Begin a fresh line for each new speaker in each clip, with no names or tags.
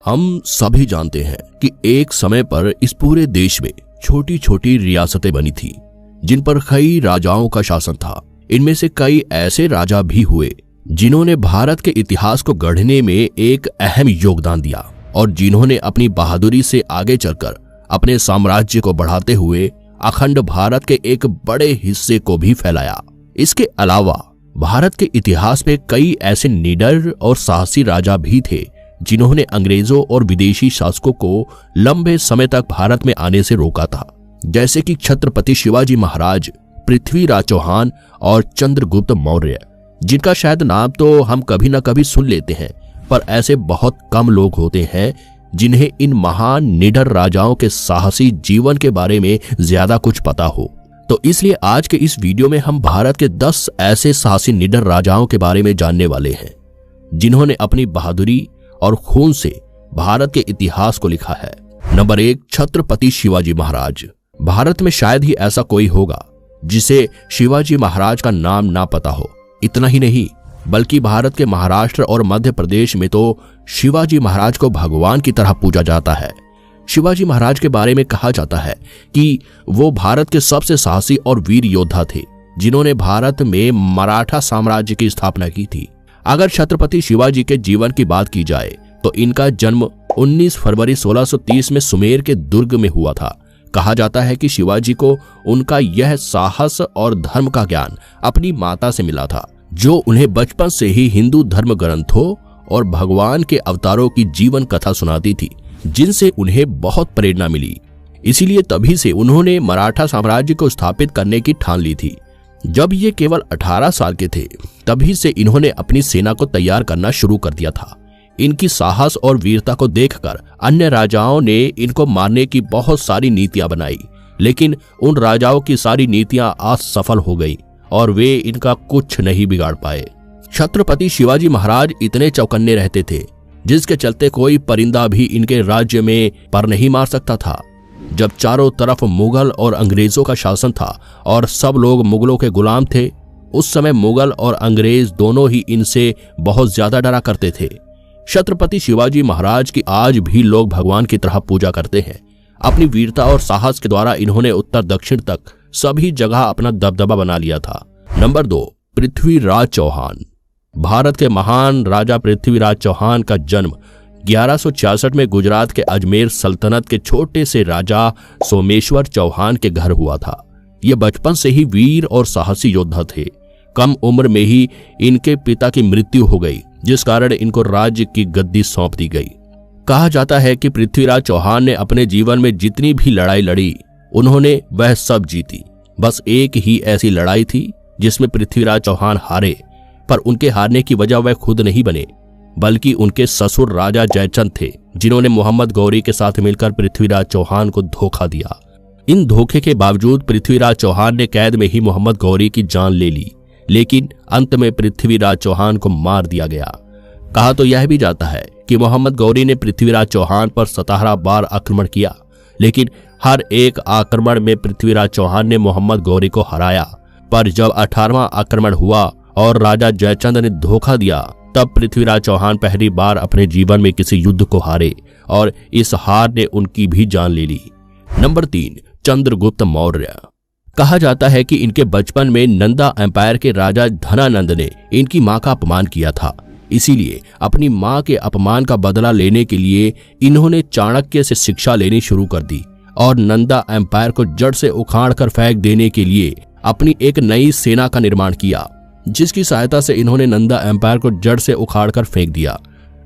हम सभी जानते हैं कि एक समय पर इस पूरे देश में छोटी छोटी रियासतें बनी थी जिन पर कई राजाओं का शासन था। इनमें से कई ऐसे राजा भी हुए जिन्होंने भारत के इतिहास को गढ़ने में एक अहम योगदान दिया और जिन्होंने अपनी बहादुरी से आगे चलकर अपने साम्राज्य को बढ़ाते हुए अखंड भारत के एक बड़े हिस्से को भी फैलाया। इसके अलावा भारत के इतिहास में कई ऐसे निडर और साहसी राजा भी थे जिन्होंने अंग्रेजों और विदेशी शासकों को लंबे समय तक भारत में आने से रोका था, जैसे कि छत्रपति शिवाजी महाराज, पृथ्वीराज चौहान और चंद्रगुप्त मौर्य, जिनका शायद नाम तो हम कभी न कभी सुन लेते हैं, पर ऐसे बहुत कम लोग होते हैं जिन्हें इन महान निडर राजाओं के साहसी जीवन के बारे में ज्यादा कुछ पता हो। तो इसलिए आज के इस वीडियो में हम भारत के 10 ऐसे साहसी निडर राजाओं के बारे में जानने वाले हैं जिन्होंने अपनी बहादुरी और खून से भारत के इतिहास को लिखा है। नंबर 1, छत्रपति शिवाजी महाराज। भारत में शायद ही ऐसा कोई होगा जिसे शिवाजी महाराज का नाम ना पता हो। इतना ही नहीं बल्कि भारत के महाराष्ट्र और मध्य प्रदेश में तो शिवाजी महाराज को भगवान की तरह पूजा जाता है। शिवाजी महाराज के बारे में कहा जाता है कि वो भारत के सबसे साहसी और वीर योद्धा थे जिन्होंने भारत में मराठा साम्राज्य की स्थापना की थी। अगर छत्रपति शिवाजी के जीवन की बात की जाए तो इनका जन्म 19 फरवरी 1630 में सुमेर के दुर्ग में हुआ था। कहा जाता है कि शिवाजी को उनका यह साहस और धर्म का ज्ञान अपनी माता से मिला था, जो उन्हें बचपन से ही हिंदू धर्म ग्रंथों और भगवान के अवतारों की जीवन कथा सुनाती थी, जिनसे उन्हें बहुत प्रेरणा मिली। इसीलिए तभी से उन्होंने मराठा साम्राज्य को स्थापित करने की ठान ली थी। जब ये केवल 18 साल के थे तभी से इन्होंने अपनी सेना को तैयार करना शुरू कर दिया था। इनकी साहस और वीरता को देखकर अन्य राजाओं ने इनको मारने की बहुत सारी नीतियां बनाई, लेकिन उन राजाओं की सारी नीतियां असफल हो गई और वे इनका कुछ नहीं बिगाड़ पाए। छत्रपति शिवाजी महाराज इतने चौकन्ने रहते थे जिसके चलते कोई परिंदा भी इनके राज्य में पर नहीं मार सकता था। जब चारों तरफ मुगल और अंग्रेजों का शासन था और सब लोग मुगलों के गुलाम थे, उस समय मुगल और अंग्रेज दोनों ही इनसे बहुत ज्यादा डरा करते थे। छत्रपति शिवाजी महाराज की आज भी लोग भगवान की तरह पूजा करते हैं। अपनी वीरता और साहस के द्वारा इन्होंने उत्तर दक्षिण तक सभी जगह अपना दबदबा बना लिया था। नंबर 2, पृथ्वीराज चौहान। भारत के महान राजा पृथ्वीराज चौहान का जन्म 1166 में गुजरात के अजमेर सल्तनत के छोटे से राजा सोमेश्वर चौहान के घर हुआ था। ये बचपन से ही वीर और साहसी योद्धा थे। कम उम्र में ही इनके पिता की मृत्यु हो गई, जिस कारण इनको राज्य की गद्दी सौंप दी गई। कहा जाता है कि पृथ्वीराज चौहान ने अपने जीवन में जितनी भी लड़ाई लड़ी उन्होंने वह सब जीती। बस एक ही ऐसी लड़ाई थी जिसमें पृथ्वीराज चौहान हारे, पर उनके हारने की वजह वह खुद नहीं बने बल्कि उनके ससुर राजा जयचंद थे, जिन्होंने मोहम्मद गौरी के साथ मिलकर पृथ्वीराज चौहान को धोखा दिया। इन धोखे के बावजूद पृथ्वीराज चौहान ने कैद में ही मोहम्मद गौरी की जान ले ली, लेकिन अंत में पृथ्वीराज चौहान को मार दिया गया। कहा तो यह भी जाता है कि मोहम्मद गौरी ने पृथ्वीराज चौहान पर 17 बार आक्रमण किया, लेकिन हर एक आक्रमण में पृथ्वीराज चौहान ने मोहम्मद गौरी को हराया। पर जब 18वां आक्रमण हुआ और राजा जयचंद ने धोखा दिया, तब पृथ्वीराज चौहान पहली बार अपने जीवन में किसी युद्ध को हारे और इस हार ने उनकी भी जान ले ली। नंबर 3, चंद्रगुप्त मौर्य। कहा जाता है कि इनके बचपन में नंदा एम्पायर के राजा धनानंद ने इनकी मां का अपमान किया था। इसीलिए अपनी मां के अपमान का बदला लेने के लिए इन्होंने चाणक्य से शिक्षा लेनी शुरू कर दी और नंदा एम्पायर को जड़ से उखाड़ कर फेंक देने के लिए अपनी एक नई सेना का निर्माण किया, जिसकी सहायता से इन्होंने नंदा एम्पायर को जड़ से उखाड़ कर फेंक दिया।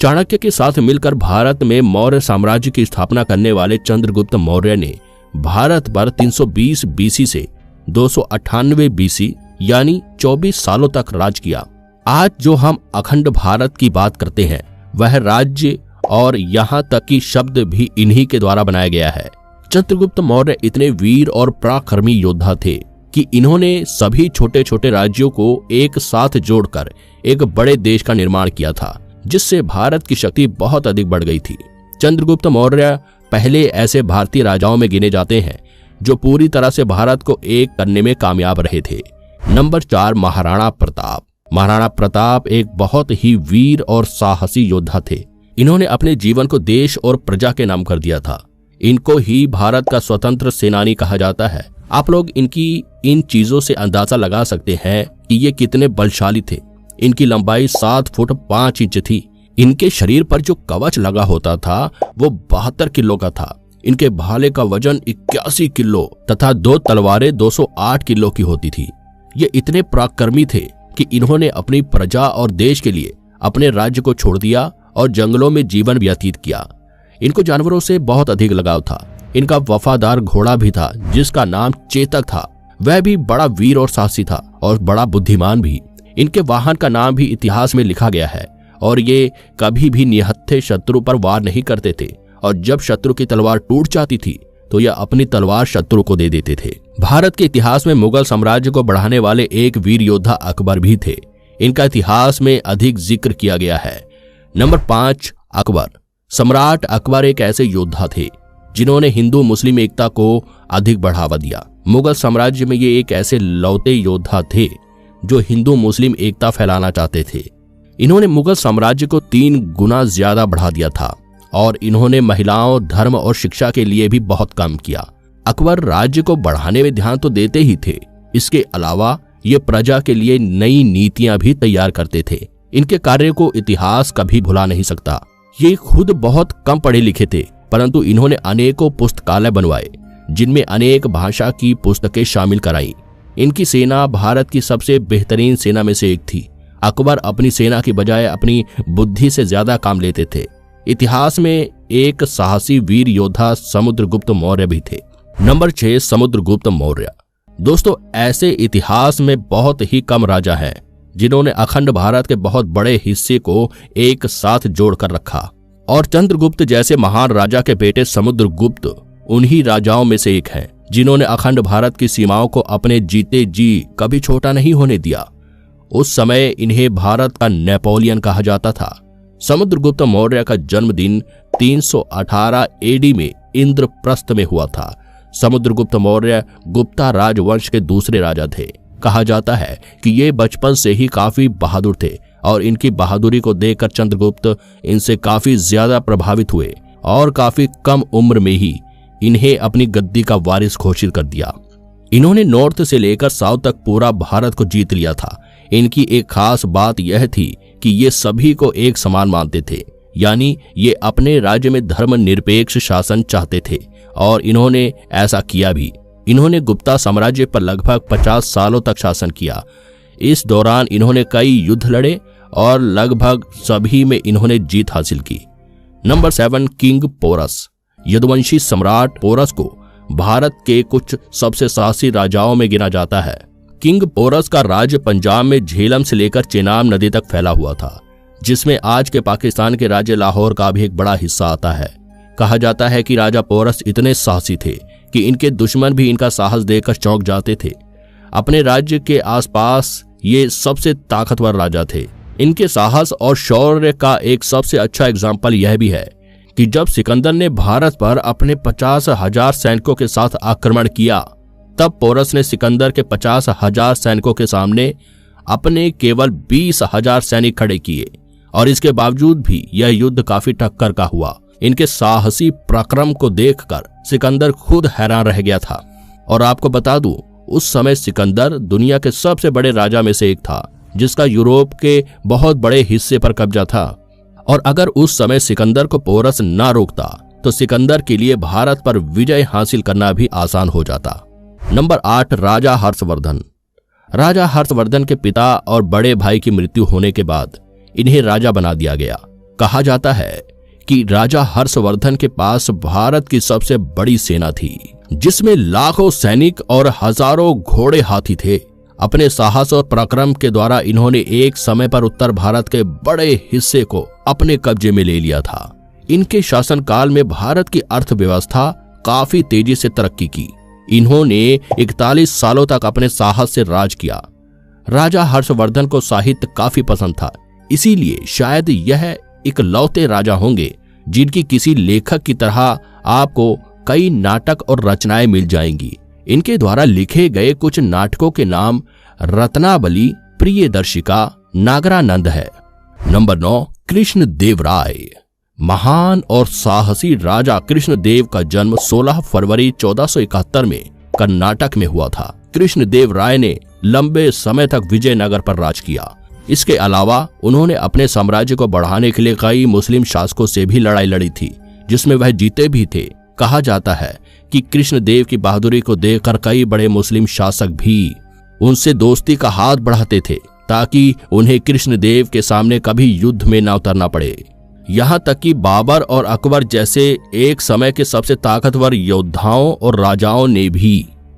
चाणक्य के साथ मिलकर भारत में मौर्य साम्राज्य की स्थापना करने वाले चंद्रगुप्त मौर्य ने भारत पर 320 बीसी से 298 बीसी यानी 24 सालों तक राज किया। आज जो हम अखंड भारत की बात करते हैं वह राज्य और यहाँ तक कि शब्द भी इन्हीं के द्वारा बनाया गया है। चंद्रगुप्त मौर्य इतने वीर और पराक्रमी योद्धा थे कि इन्होंने सभी छोटे छोटे राज्यों को एक साथ जोड़कर एक बड़े देश का निर्माण किया था, जिससे भारत की शक्ति बहुत अधिक बढ़ गई थी। चंद्रगुप्त मौर्य पहले ऐसे भारतीय राजाओं में गिने जाते हैं जो पूरी तरह से भारत को एक करने में कामयाब रहे थे। नंबर 4, महाराणा प्रताप। महाराणा प्रताप एक बहुत ही वीर और साहसी योद्धा थे। इन्होंने अपने जीवन को देश और प्रजा के नाम कर दिया था। इनको ही भारत का स्वतंत्र सेनानी कहा जाता है। आप लोग इनकी इन चीजों से अंदाजा लगा सकते हैं कि ये कितने बलशाली थे। इनकी लंबाई 7 फुट 5 इंच थी। इनके शरीर पर जो कवच लगा होता था वो 72 किलो का था। इनके भाले का वजन 81 किलो तथा 2 तलवारें 208 किलो की होती थी। ये इतने पराक्रमी थे कि इन्होंने अपनी प्रजा और देश के लिए अपने राज्य को छोड़ दिया और जंगलों में जीवन व्यतीत किया। इनको जानवरों से बहुत अधिक लगाव था। इनका वफादार घोड़ा भी था जिसका नाम चेतक था। वह भी बड़ा वीर और साहसी था और बड़ा बुद्धिमान भी। इनके वाहन का नाम भी इतिहास में लिखा गया है और ये कभी भी निहत्थे शत्रु पर वार नहीं करते थे और जब शत्रु की तलवार टूट जाती थी तो यह अपनी तलवार शत्रु को दे देते थे। भारत के इतिहास में मुगल साम्राज्य को बढ़ाने वाले एक वीर योद्धा अकबर भी थे। इनका इतिहास में अधिक जिक्र किया गया है। नंबर 5, अकबर। सम्राट अकबर एक ऐसे योद्धा थे जिन्होंने हिंदू मुस्लिम एकता को अधिक बढ़ावा दिया। मुगल साम्राज्य में ये एक ऐसे लौते योद्धा थे जो हिंदू मुस्लिम एकता फैलाना चाहते थे। इन्होंने मुगल साम्राज्य को 3 गुना ज्यादा बढ़ा दिया था और इन्होंने महिलाओं, धर्म और शिक्षा के लिए भी बहुत काम किया। अकबर राज्य को बढ़ाने में ध्यान तो देते ही थे, इसके अलावा ये प्रजा के लिए नई नीतियां भी तैयार करते थे। इनके कार्य को इतिहास कभी भुला नहीं सकता। ये खुद बहुत कम पढ़े लिखे थे परंतु इन्होंने अनेकों पुस्तकालय बनवाए जिनमें अनेक भाषा की पुस्तकें शामिल कराई। इनकी सेना भारत की सबसे बेहतरीन सेना में से एक थी। अकबर अपनी सेना की बजाय अपनी बुद्धि से ज्यादा काम लेते थे। इतिहास में एक साहसी वीर योद्धा समुद्रगुप्त मौर्य भी थे। नंबर 6, समुद्रगुप्त मौर्य। दोस्तों, ऐसे इतिहास में बहुत ही कम राजा हैं जिन्होंने अखंड भारत के बहुत बड़े हिस्से को एक साथ जोड़कर रखा और चंद्रगुप्त जैसे महान राजा के बेटे समुद्रगुप्त उन्हीं राजाओं में से एक हैं जिन्होंने अखंड भारत की सीमाओं को अपने जीते जी कभी छोटा नहीं होने दिया। उस समय इन्हें भारत का नेपोलियन कहा जाता था। समुद्रगुप्त मौर्य का जन्मदिन 318 एडी में इंद्रप्रस्थ में हुआ था। समुद्रगुप्त मौर्य गुप्ता राजवंश के दूसरे राजा थे। कहा जाता है कि ये बचपन से ही काफी बहादुर थे और इनकी बहादुरी को देखकर चंद्रगुप्त इनसे काफी ज्यादा प्रभावित हुए और काफी कम उम्र में ही इन्हें अपनी गद्दी का वारिस घोषित कर दिया। इन्होंने नॉर्थ से लेकर साउथ तक पूरा भारत को जीत लिया था। इनकी एक खास बात यह थी कि ये सभी को एक समान मानते थे, यानी ये अपने राज्य में धर्मनिरपेक्ष शासन चाहते थे और इन्होंने ऐसा किया भी। इन्होंने गुप्ता साम्राज्य पर लगभग 50 सालों तक शासन किया। इस दौरान इन्होंने कई युद्ध लड़े और लगभग सभी में इन्होंने जीत हासिल की। Number 7, king porous. यदुवंशी सम्राट पोरस को भारत के कुछ सबसे साहसी राजाओं में गिना जाता है। किंग पोरस का राज्य पंजाब में झेलम से लेकर चेनाब नदी तक फैला हुआ था, जिसमें आज के पाकिस्तान के राज्य लाहौर का भी एक बड़ा हिस्सा आता है। कहा जाता है कि राजा पोरस इतने साहसी थे कि इनके दुश्मन भी इनका साहस देखकर चौंक जाते थे। अपने राज्य के आसपास ये सबसे ताकतवर राजा थे। इनके साहस और शौर्य का एक सबसे अच्छा एग्जाम्पल यह भी है कि जब सिकंदर ने भारत पर अपने 50,000 सैनिकों के साथ आक्रमण किया, तब पोरस ने सिकंदर के 50,000 सैनिकों के सामने अपने केवल 20,000 सैनिक खड़े किए और इसके बावजूद भी यह युद्ध काफी टक्कर का हुआ। इनके साहसी पराक्रम को देखकर सिकंदर खुद हैरान रह गया था। और आपको बता दूं, उस समय सिकंदर दुनिया के सबसे बड़े राजा में से एक था जिसका यूरोप के बहुत बड़े हिस्से पर कब्जा था। और अगर उस समय सिकंदर को पोरस ना रोकता तो सिकंदर के लिए भारत पर विजय हासिल करना भी आसान हो जाता। नंबर 8, राजा हर्षवर्धन। राजा हर्षवर्धन के पिता और बड़े भाई की मृत्यु होने के बाद इन्हें राजा बना दिया गया। कहा जाता है कि राजा हर्षवर्धन के पास भारत की सबसे बड़ी सेना थी, जिसमें लाखों सैनिक और हजारों घोड़े हाथी थे। अपने साहस और पराक्रम के द्वारा इन्होंने एक समय पर उत्तर भारत के बड़े हिस्से को अपने कब्जे में ले लिया था। इनके शासनकाल में भारत की अर्थव्यवस्था काफी तेजी से तरक्की की। इन्होंने 41 सालों तक अपने साहस से राज किया। राजा हर्षवर्धन को साहित्य काफी पसंद था, इसीलिए शायद यह इकलौते राजा होंगे जिनकी किसी लेखक की तरह आपको कई नाटक और रचनाएं मिल जाएंगी। इनके द्वारा लिखे गए कुछ नाटकों के नाम रत्नावली, प्रियदर्शिका, नागरानंद है। नंबर 9, कृष्ण देव राय। महान और साहसी राजा कृष्णदेव का जन्म 16 फरवरी 1471 में कर्नाटक में हुआ था। कृष्णदेव राय ने लंबे समय तक विजयनगर पर राज किया। इसके अलावा उन्होंने अपने साम्राज्य को बढ़ाने के लिए कई मुस्लिम शासकों से भी लड़ाई लड़ी थी, जिसमें वह जीते भी थे। कहा जाता है कि कृष्णदेव की बहादुरी को देखकर कई बड़े मुस्लिम शासक भी उनसे दोस्ती का हाथ बढ़ाते थे, ताकि उन्हें कृष्णदेव के सामने कभी युद्ध में न उतरना पड़े। यहाँ तक कि बाबर और अकबर जैसे एक समय के सबसे ताकतवर योद्धाओं और राजाओं ने भी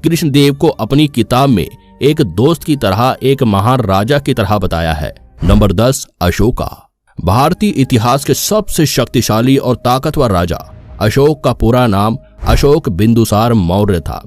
कृष्णदेव को अपनी किताब में एक दोस्त की तरह, एक महान राजा की तरह बताया है। नंबर 10, अशोका। भारतीय इतिहास के सबसे शक्तिशाली और ताकतवर राजा अशोक का पूरा नाम अशोक बिंदुसार मौर्य था,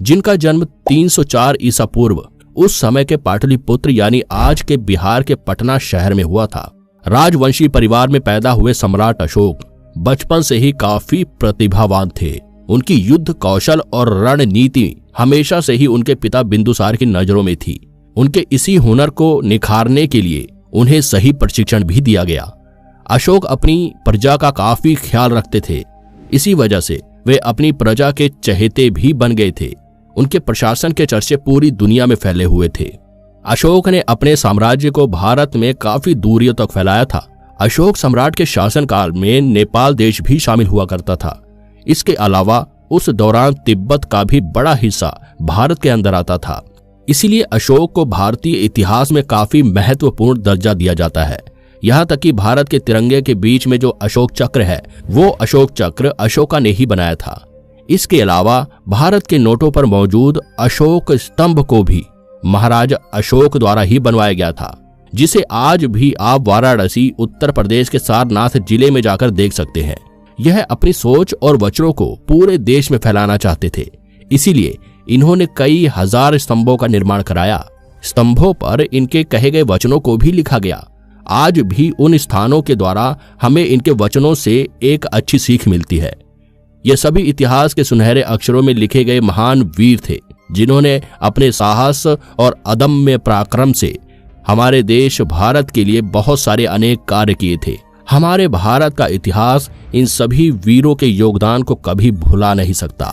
जिनका जन्म 304 ईसा पूर्व उस समय के पाटलिपुत्र यानी आज के बिहार के पटना शहर में हुआ था। राजवंशी परिवार में पैदा हुए सम्राट अशोक बचपन से ही काफी प्रतिभावान थे। उनकी युद्ध कौशल और रणनीति हमेशा से ही उनके पिता बिंदुसार की नजरों में थी। उनके इसी हुनर को निखारने के लिए उन्हें सही प्रशिक्षण भी दिया गया। अशोक अपनी प्रजा का काफी ख्याल रखते थे, इसी वजह से वे अपनी प्रजा के चहेते भी बन गए थे। उनके प्रशासन के चर्चे पूरी दुनिया में फैले हुए थे। अशोक ने अपने साम्राज्य को भारत में काफी दूरियों तक फैलाया था। अशोक सम्राट के शासनकाल में नेपाल देश भी शामिल हुआ करता था। इसके अलावा उस दौरान तिब्बत का भी बड़ा हिस्सा भारत के अंदर आता था। इसीलिए अशोक को भारतीय इतिहास में काफी महत्वपूर्ण दर्जा दिया जाता है। यहाँ तक कि भारत के तिरंगे के बीच में जो अशोक चक्र है, वो अशोक चक्र अशोका ने ही बनाया था। इसके अलावा भारत के नोटों पर मौजूद अशोक स्तंभ को भी महाराजा अशोक द्वारा ही बनवाया गया था, जिसे आज भी आप वाराणसी उत्तर प्रदेश के सारनाथ जिले में जाकर देख सकते हैं। यह अपनी सोच और वचनों को पूरे देश में फैलाना चाहते थे, इसीलिए इन्होंने कई हजार स्तंभों का निर्माण कराया। स्तंभों पर इनके कहे गए वचनों को भी लिखा गया। आज भी उन स्थानों के द्वारा हमें इनके वचनों से एक अच्छी सीख मिलती है। ये सभी इतिहास के सुनहरे अक्षरों में लिखे गए महान वीर थे, जिन्होंने अपने साहस और अदम्य पराक्रम से हमारे देश भारत के लिए बहुत सारे अनेक कार्य किए थे। हमारे भारत का इतिहास इन सभी वीरों के योगदान को कभी भुला नहीं सकता।